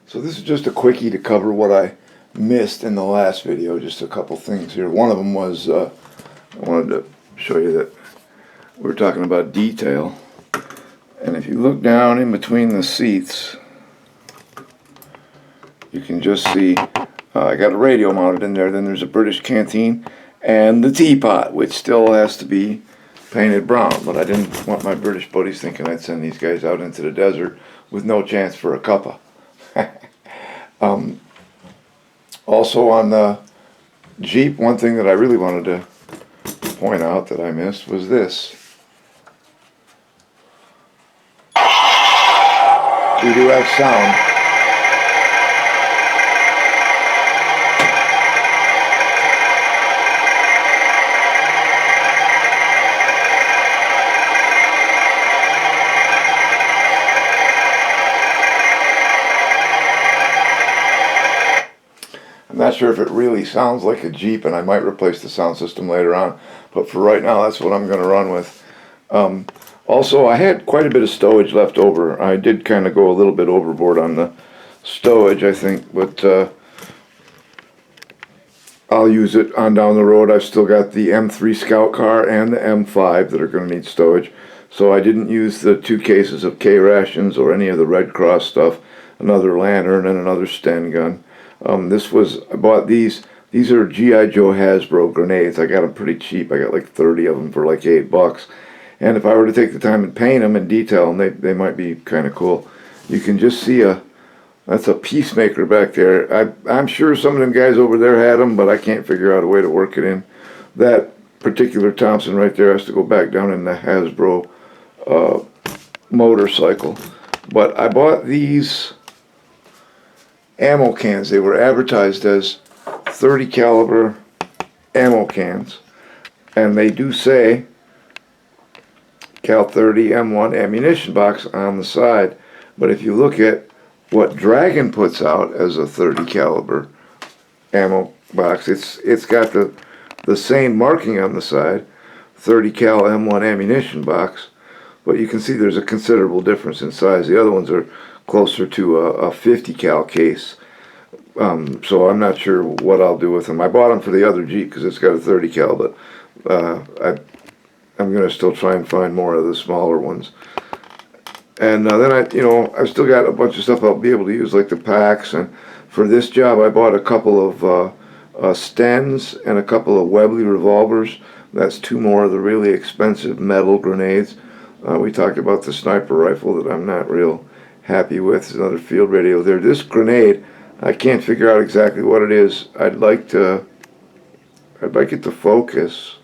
So this is just a quickie to cover what I missed in the last video, just a couple things here. One of them was, I wanted to show you that we were talking about detail. And if you look down in between the seats, you can just see I got a radio mounted in there. Then there's a British canteen and the teapot, which still has to be painted brown. But I didn't want my British buddies thinking I'd send these guys out into the desert with no chance for a cuppa. Also on the Jeep, one thing that I really wanted to point out that I missed was this. We do have sound. I'm not sure if it really sounds like a Jeep, and I might replace the sound system later on, but for right now that's what I'm going to run with. Also, I had quite a bit of stowage left over. I did kind of go a little bit overboard on the stowage, I think, but I'll use it on down the road. I've still got the M3 Scout car and the M5 that are going to need stowage, so I didn't use the 2 cases of K rations or any of the Red Cross stuff, another lantern and another Sten gun. I bought these are G.I. Joe Hasbro grenades. I got them pretty cheap. I got like 30 of them for like $8. And if I were to take the time and paint them and detail them, they might be kind of cool. You can just see that's a Peacemaker back there. I'm sure some of them guys over there had them, but I can't figure out a way to work it in. That particular Thompson right there has to go back down in the Hasbro motorcycle. But I bought these ammo cans. They were advertised as 30 caliber ammo cans, and they do say Cal 30 M1 ammunition box on the side, but if you look at what Dragon puts out as a 30 caliber ammo box, it's got the same marking on the side, 30 cal M1 ammunition box, but you can see there's a considerable difference in size. The other ones are closer to a 50 cal case. So I'm not sure what I'll do with them. I bought them for the other Jeep because it's got a 30 cal, but I'm going to still try and find more of the smaller ones. And then I've still got a bunch of stuff I'll be able to use, like the packs. And for this job, I bought a couple of Stens and a couple of Webley revolvers. That's 2 more of the really expensive metal grenades. We talked about the sniper rifle that I'm not real happy with. There's another field radio there. This grenade, I can't figure out exactly what it is. I'd like it to focus,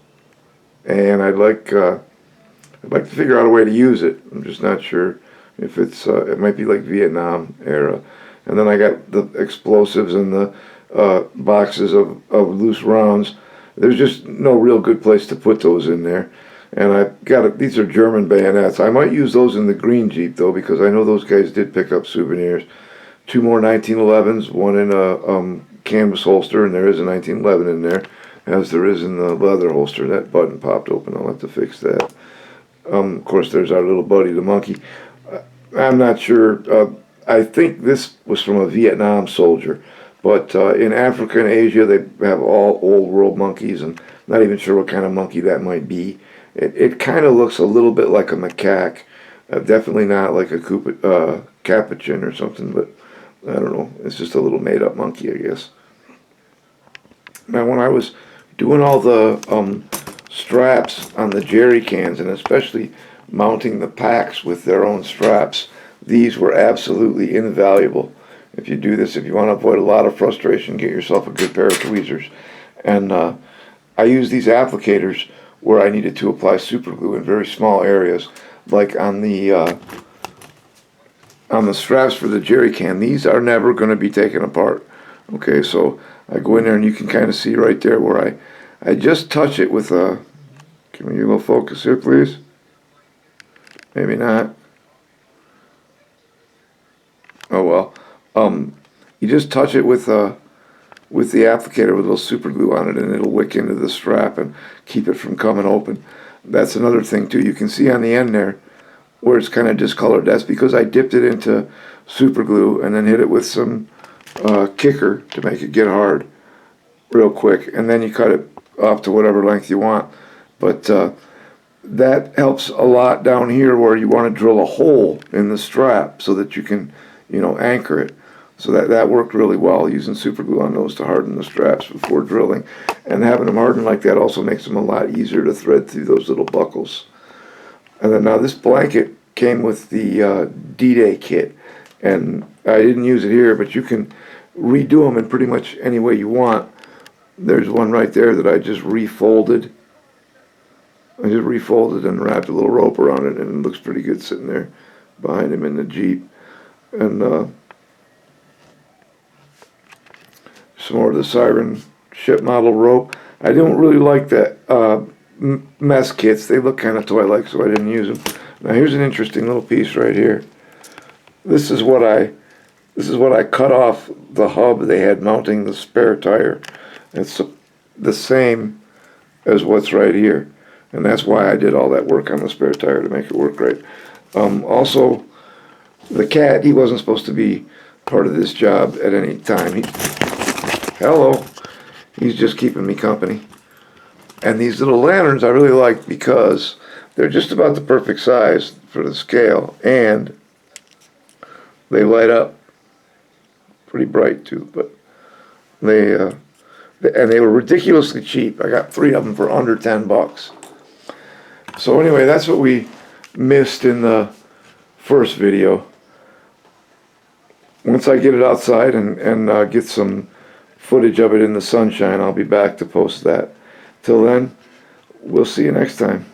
and I'd like to figure out a way to use it. I'm just not sure if it might be like Vietnam era. And then I got the explosives and the boxes of loose rounds. There's just no real good place to put those in there. And I've got these are German bayonets. I might use those in the green Jeep though, because I know those guys did pick up souvenirs. 2 more 1911s, one in a canvas holster, and there is a 1911 in there, as there is in the leather holster. That button popped open. I'll have to fix that. Of course, there's our little buddy, the monkey. I'm not sure. I think this was from a Vietnam soldier, but in Africa and Asia, they have all old world monkeys, and I'm not even sure what kind of monkey that might be. It kind of looks a little bit like a macaque, definitely not like a capuchin or something, but I don't know. It's just a little made-up monkey, I guess. Now, when I was doing all the straps on the jerry cans, and especially mounting the packs with their own straps, these were absolutely invaluable. If you do this, if you want to avoid a lot of frustration, get yourself a good pair of tweezers. And I use these applicators where I needed to apply super glue in very small areas, like on the straps for the jerry can. These are never going to be taken apart. Okay, so I go in there and you can kind of see right there where I just touch it with a, can we get a little focus here please? Maybe not. Oh well. You just touch it with the applicator with a little super glue on it, and it'll wick into the strap and keep it from coming open. That's another thing too. You can see on the end there where it's kind of discolored. That's because I dipped it into super glue and then hit it with some kicker to make it get hard real quick, and then you cut it up to whatever length you want. But that helps a lot down here where you want to drill a hole in the strap so that you can, anchor it. So that worked really well, using super glue on those to harden the straps before drilling. And having them harden like that also makes them a lot easier to thread through those little buckles. And then now this blanket came with the D-Day kit. And I didn't use it here, but you can redo them in pretty much any way you want. There's one right there that I just refolded. I just refolded and wrapped a little rope around it, and it looks pretty good sitting there behind him in the Jeep. And some more of the Siren ship model rope. I don't really like that mess kits. They look kind of toy-like, so I didn't use them. Now here's an interesting little piece right here. This is what I cut off the hub they had mounting the spare tire. It's the same as what's right here. And that's why I did all that work on the spare tire to make it work right. Also, the cat, he wasn't supposed to be part of this job at any time. Hello. He's just keeping me company. And these little lanterns I really like because they're just about the perfect size for the scale, and they light up pretty bright too. But they were ridiculously cheap. I got 3 of them for under $10. So anyway, that's what we missed in the first video. Once I get it outside and get some footage of it in the sunshine, I'll be back to post that. Till then, we'll see you next time.